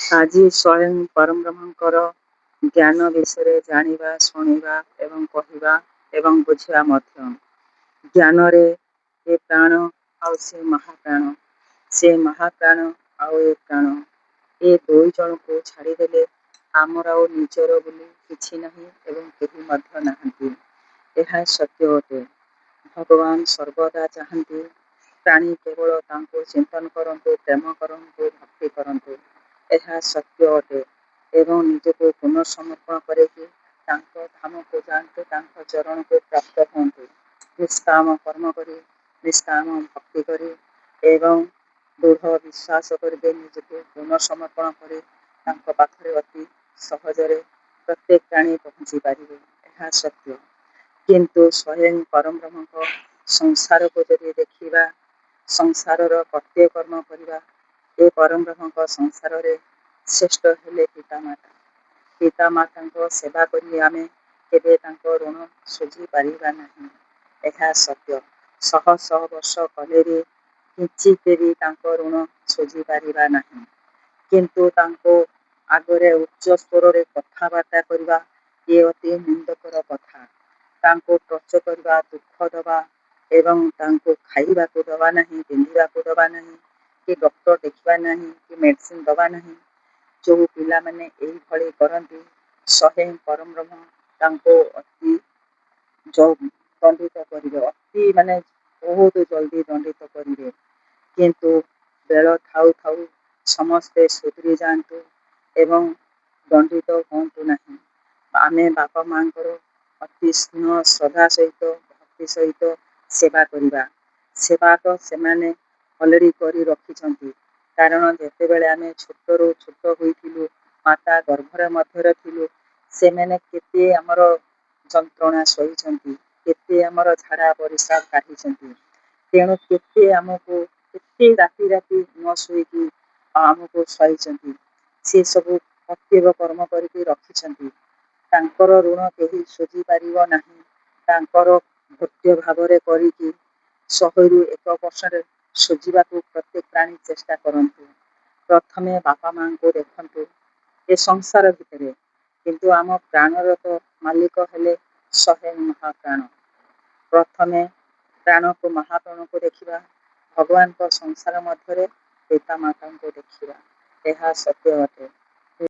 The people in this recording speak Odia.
ଆଜି ସ୍ୱୟଂ ପରବ୍ରହ୍ମଙ୍କର ଜ୍ଞାନ ବିଷୟରେ ଜାଣିବା, ଶୁଣିବା ଏବଂ କହିବା ଏବଂ ବୁଝିବା ମଧ୍ୟ। ଜ୍ଞାନରେ ଏ ପ୍ରାଣ ଆଉ ସେ ମହାପ୍ରାଣ, ସେ ମହାପ୍ରାଣ ଆଉ ଏ ପ୍ରାଣ, ଏ ଦୁଇ ଜଣଙ୍କୁ ଛାଡ଼ିଦେଲେ ଆମର ଆଉ ନିଜର ବୋଲି କିଛି ନାହିଁ ଏବଂ କେହି ମଧ୍ୟ ନାହାନ୍ତି। ଏହା ସତ୍ୟ ଅଟେ। ଭଗବାନ ସର୍ବଦା ଚାହାନ୍ତି ପ୍ରାଣୀ କେବଳ ତାଙ୍କୁ ଚିନ୍ତନ କରନ୍ତୁ, ପ୍ରେମ କରନ୍ତୁ, ଭକ୍ତି କରନ୍ତୁ। ଏହା ସତ୍ୟ ଅଟେ ଏବଂ ନିଜକୁ ପୁନଃସମର୍ପଣ କରିକି ତାଙ୍କ ଧାମକୁ ଯାଆନ୍ତୁ, ତାଙ୍କ ଚରଣକୁ ପ୍ରାପ୍ତ ହୁଅନ୍ତୁ। ନିଷ୍କାମ କର୍ମ କରି, ନିଷ୍କାମ ଭକ୍ତି କରି ଏବଂ ଦୃଢ଼ ବିଶ୍ୱାସ କରିବେ, ନିଜକୁ ପୁନଃସମର୍ପଣ କରି ତାଙ୍କ ପାଖରେ ଅତି ସହଜରେ ପ୍ରତ୍ୟେକ ପ୍ରାଣୀ ପହଞ୍ଚି ପାରିବେ। ଏହା ସତ୍ୟ। କିନ୍ତୁ ସ୍ୱୟଂ ପରବ୍ରହ୍ମଙ୍କ ସଂସାରକୁ ଯଦି ଦେଖିବା, ସଂସାରର ପ୍ରତ୍ୟେକ କର୍ମ କରିବା, ଏ ପରବ୍ରହ୍ମଙ୍କ ସଂସାରରେ ଶ୍ରେଷ୍ଠ ହେଲେ ପିତାମାତା। ପିତାମାତାଙ୍କ ସେବା କରି ଆମେ କେବେ ତାଙ୍କ ଋଣ ଶୁଝି ପାରିବା ନାହିଁ। ଏହା ସତ୍ୟ। ଶହ ଶହ ବର୍ଷ କଲେ ବି କିଞ୍ଚିତ ବି ତାଙ୍କ ଋଣ ଶୁଝି ପାରିବା ନାହିଁ। କିନ୍ତୁ ତାଙ୍କ ଆଗରେ ଉଚ୍ଚ ସ୍ୱରରେ କଥାବାର୍ତ୍ତା କରିବା ଇଏ ଅତି ନିନ୍ଦକର କଥା। ତାଙ୍କୁ ଟର୍ଚ୍ଚର କରିବା, ଦୁଃଖ ଦେବା ଏବଂ ତାଙ୍କୁ ଖାଇବାକୁ ଦେବା ନାହିଁ, ପିନ୍ଧିବାକୁ ଦେବା ନାହିଁ, କି ଡକ୍ଟର ଦେଖିବା ନାହିଁ, କି ମେଡ଼ିସିନ ଦେବା ନାହିଁ। ଯେଉଁ ପିଲାମାନେ ଏଇଭଳି କରନ୍ତି, ସ୍ୱୟଂ ପରବ୍ରହ୍ମ ତାଙ୍କୁ ଅତି ଦଣ୍ଡିତ କରିବେ, ଅତି ମାନେ ବହୁତ ଜଲ୍ଦି ଦଣ୍ଡିତ କରିବେ। କିନ୍ତୁ ବେଳ ଥାଉ ଥାଉ ସମସ୍ତେ ସୁଧରି ଯାଆନ୍ତୁ ଏବଂ ଦଣ୍ଡିତ ହୁଅନ୍ତୁ ନାହିଁ। ଆମେ ବାପା ମାଙ୍କର ଅତି ସ୍ନେହ ଶ୍ରଦ୍ଧା ସହିତ, ଭକ୍ତି ସହିତ ସେବା କରିବା। ସେବା ତ ସେମାନେ ଅଲରେଡ଼ି କରି ରଖିଛନ୍ତି। କାରଣ ଯେତେବେଳେ ଆମେ ଛୋଟରୁ ଛୋଟ ହୋଇଥିଲୁ, ମାତା ଗର୍ଭରେ ମଧ୍ୟରେ ଥିଲୁ, ସେମାନେ କେତେ ଆମର ଯନ୍ତ୍ରଣା ସହିଛନ୍ତି, କେତେ ଆମର ଝାଡ଼ା ପରିସ୍ରା କାଟିଛନ୍ତି। ତେଣୁ କେତେ ଆମକୁ କେତେ ରାତି ରାତି ନ ଶୋଇକି ଆମକୁ ସହିଛନ୍ତି। ସେ ସବୁ ପ୍ରତ୍ୟେକ କର୍ମ କରିକି ରଖିଛନ୍ତି। ତାଙ୍କର ଋଣ କେହି ଶୁଝି ପାରିବ ନାହିଁ। ତାଙ୍କର ଭୃତ୍ୟ ଭାବରେ କରିକି 100ରୁ 1% ଶୁଝିବାକୁ ପ୍ରତ୍ୟେକ ପ୍ରାଣୀ ଚେଷ୍ଟା କରନ୍ତୁ। ପ୍ରଥମେ ବାପା ମାଙ୍କୁ ଦେଖନ୍ତୁ ଏ ସଂସାର ଭିତରେ, କିନ୍ତୁ ଆମ ପ୍ରାଣର ତ ମାଲିକ ହେଲେ ସ୍ୱୟଂ ମହାପ୍ରାଣ। ପ୍ରଥମେ ପ୍ରାଣକୁ ମହାପ୍ରାଣକୁ ଦେଖିବା, ଭଗବାନଙ୍କ ସଂସାର ମଧ୍ୟରେ ପିତା ମାତାଙ୍କୁ ଦେଖିବା। ଏହା ସତ୍ୟ ଅଟେ।